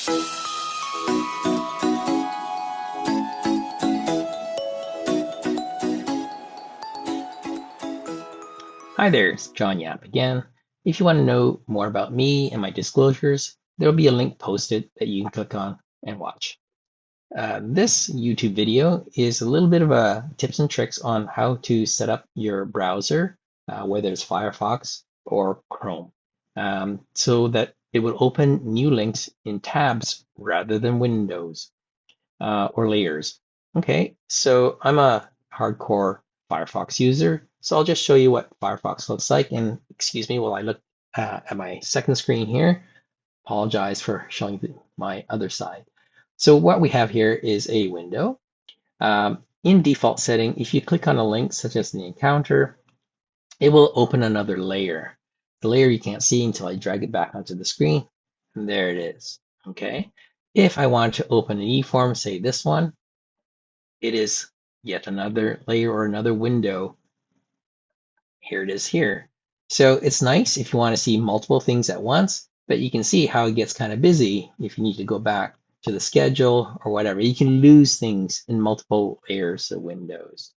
Hi there, it's John Yap again. If you want to know more about me and my disclosures, there will be a link posted that you can click on and watch. This YouTube video is a little bit of a tips and tricks on how to set up your browser, whether it's Firefox or Chrome, so that it will open new links in tabs rather than windows or layers. Okay, so I'm a hardcore Firefox user, so I'll just show you what Firefox looks like. And excuse me while I look at my second screen here. Apologize for showing my other side. So what we have here is a window. In default setting, if you click on a link such as the encounter, it will open another layer. The layer you can't see until I drag it back onto the screen. And there it is. Okay. If I want to open an eForm, say this one, it is yet another layer or another window. Here it is here. So it's nice if you want to see multiple things at once, but you can see how it gets kind of busy if you need to go back to the schedule or whatever. You can lose things in multiple layers of windows.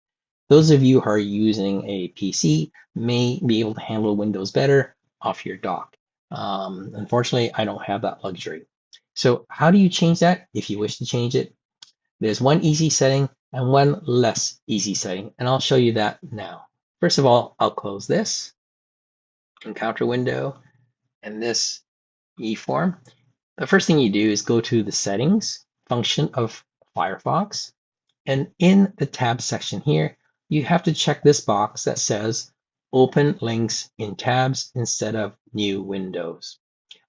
Those of you who are using a PC may be able to handle Windows better off your dock. Unfortunately, I don't have that luxury. So how do you change that if you wish to change it? There's one easy setting and one less easy setting, and I'll show you that now. First of all, I'll close this encounter window and this eForm. The first thing you do is go to the settings function of Firefox, and in the tab section here, you have to check this box that says open links in tabs instead of new windows.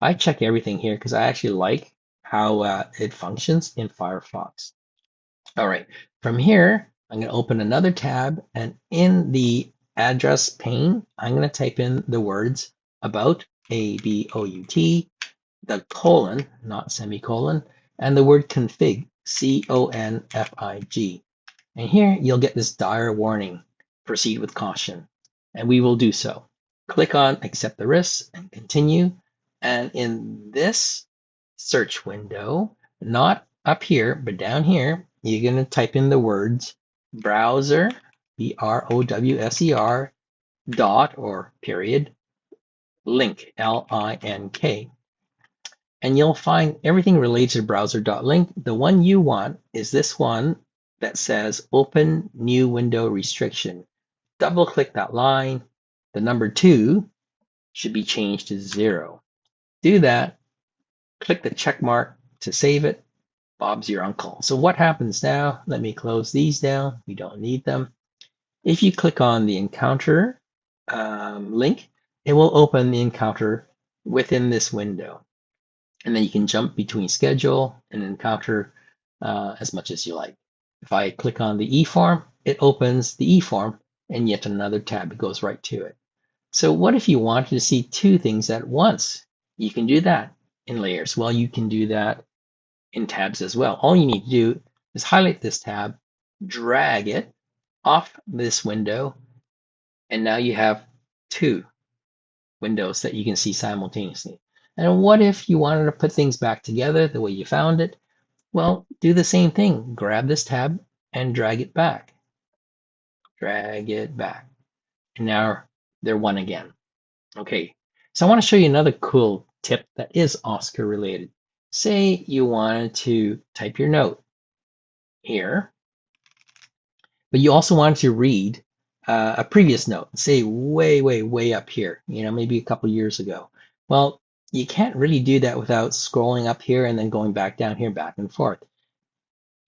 I check everything here because I actually like how it functions in Firefox. All right, from here, I'm going to open another tab, and in the address pane, I'm going to type in the words about, A-B-O-U-T, the colon, not semicolon, and the word config, C-O-N-F-I-G. And here you'll get this dire warning, proceed with caution, and we will do so. Click on accept the risks and continue. And in this search window, not up here, but down here, you're going to type in the words browser, B-R-O-W-S-E-R, dot or period, link, L-I-N-K. And you'll find everything related to browser.link. The one you want is this one that says open new window restriction. Double click that line. The number 2 should be changed to 0. Do that. Click the check mark to save it. Bob's your uncle. So what happens now? Let me close these down. We don't need them. If you click on the encounter link, it will open the encounter within this window. And then you can jump between schedule and encounter as much as you like. If I click on the eForm, it opens the eForm and yet another tab. It goes right to it. So what if you wanted to see 2 things at once? You can do that in layers. Well, you can do that in tabs as well. All you need to do is highlight this tab, drag it off this window, and now you have 2 windows that you can see simultaneously. And what if you wanted to put things back together the way you found it? Well, do the same thing. Grab this tab and drag it back. Drag it back. And now they're one again. Okay, so I want to show you another cool tip that is Oscar related. Say you wanted to type your note here, but you also wanted to read a previous note, say way up here, maybe a couple years ago. Well, you can't really do that without scrolling up here and then going back down here, back and forth.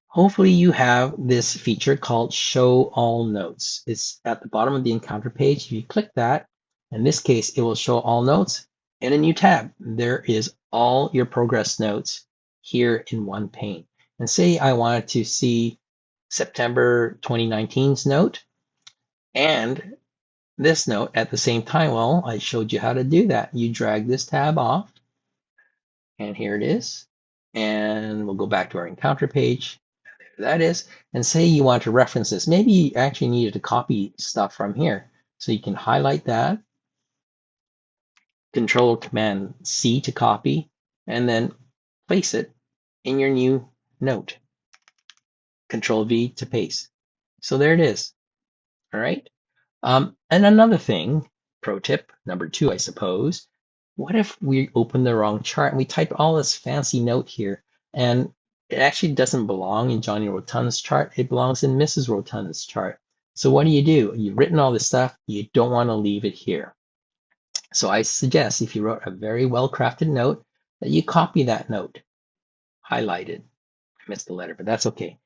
Hopefully you have this feature called Show All Notes. It's at the bottom of the encounter page. If you click that, in this case, it will show all notes in a new tab. There is all your progress notes here in one pane. And say I wanted to see September 2019's note and this note at the same time. Well, I showed you how to do that. You drag this tab off, and here it is. And we'll go back to our encounter page. There that is. And say you want to reference this. Maybe you actually needed to copy stuff from here. So you can highlight that, Control Command C to copy, and then place it in your new note. Control V to paste. So there it is. All right. And another thing, pro tip number 2, I suppose. What if we open the wrong chart and we type all this fancy note here, and it actually doesn't belong in Johnny Rotund's chart. It belongs in Mrs. Rotund's chart. So what do? You've written all this stuff. You don't want to leave it here. So I suggest if you wrote a very well-crafted note that you copy that note, highlight it. I missed the letter, but that's okay.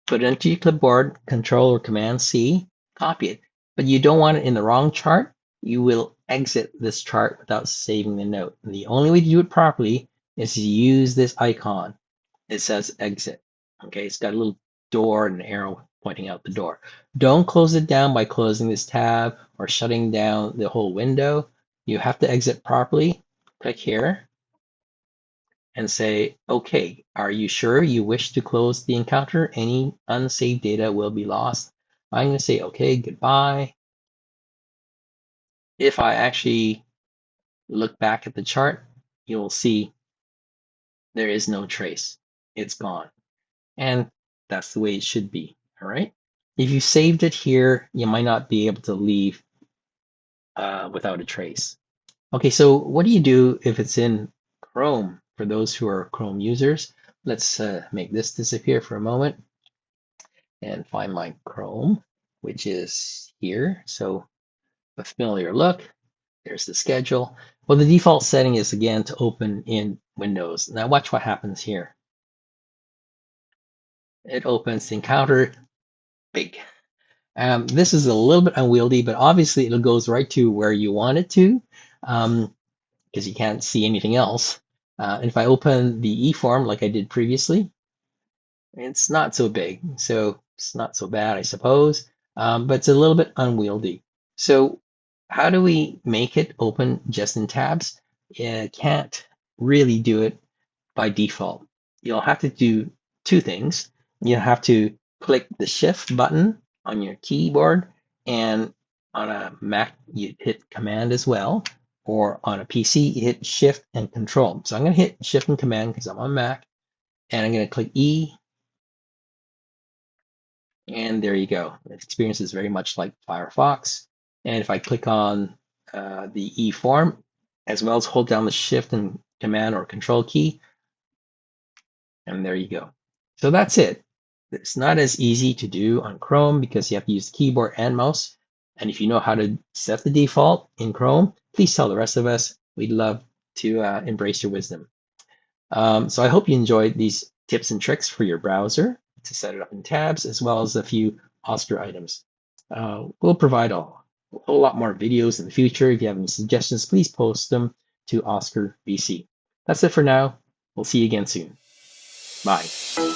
Put it into your clipboard, Control or Command C, copy it. But you don't want it in the wrong chart. You will exit this chart without saving the note. And the only way to do it properly is to use this icon. It says exit. Okay, it's got a little door and an arrow pointing out the door. Don't close it down by closing this tab or shutting down the whole window. You have to exit properly. Click here and say, okay, are you sure you wish to close the encounter? Any unsaved data will be lost. I'm going to say, okay, goodbye. If I actually look back at the chart, you'll see there is no trace. It's gone. And that's the way it should be. All right. If you saved it here, you might not be able to leave without a trace. Okay, so what do you do if it's in Chrome? For those who are Chrome users, let's make this disappear for a moment and find my Chrome, which is here. So a familiar look. There's the schedule. Well, the default setting is again to open in Windows. Now watch what happens here. It opens the encounter big. This is a little bit unwieldy, but obviously it goes right to where you want it to, because you can't see anything else. If I open the e-form like I did previously, it's not so big, so it's not so bad, I suppose, but it's a little bit unwieldy. So how do we make it open just in tabs? You can't really do it by default. You'll have to do 2 things. You have to click the Shift button on your keyboard, and on a Mac, you hit Command as well, or on a PC, you hit Shift and Control. So I'm going to hit Shift and Command because I'm on Mac, and I'm going to click E, and there you go. The experience is very much like Firefox. And if I click on the E form, as well as hold down the Shift and Command or Control key, and there you go. So that's it. It's not as easy to do on Chrome because you have to use the keyboard and mouse. And if you know how to set the default in Chrome, please tell the rest of us. We'd love to embrace your wisdom. So I hope you enjoyed these tips and tricks for your browser to set it up in tabs, as well as a few Oscar items. We'll provide a whole lot more videos in the future. If you have any suggestions, please post them to oscarbc. That's it for now. We'll see you again soon. Bye.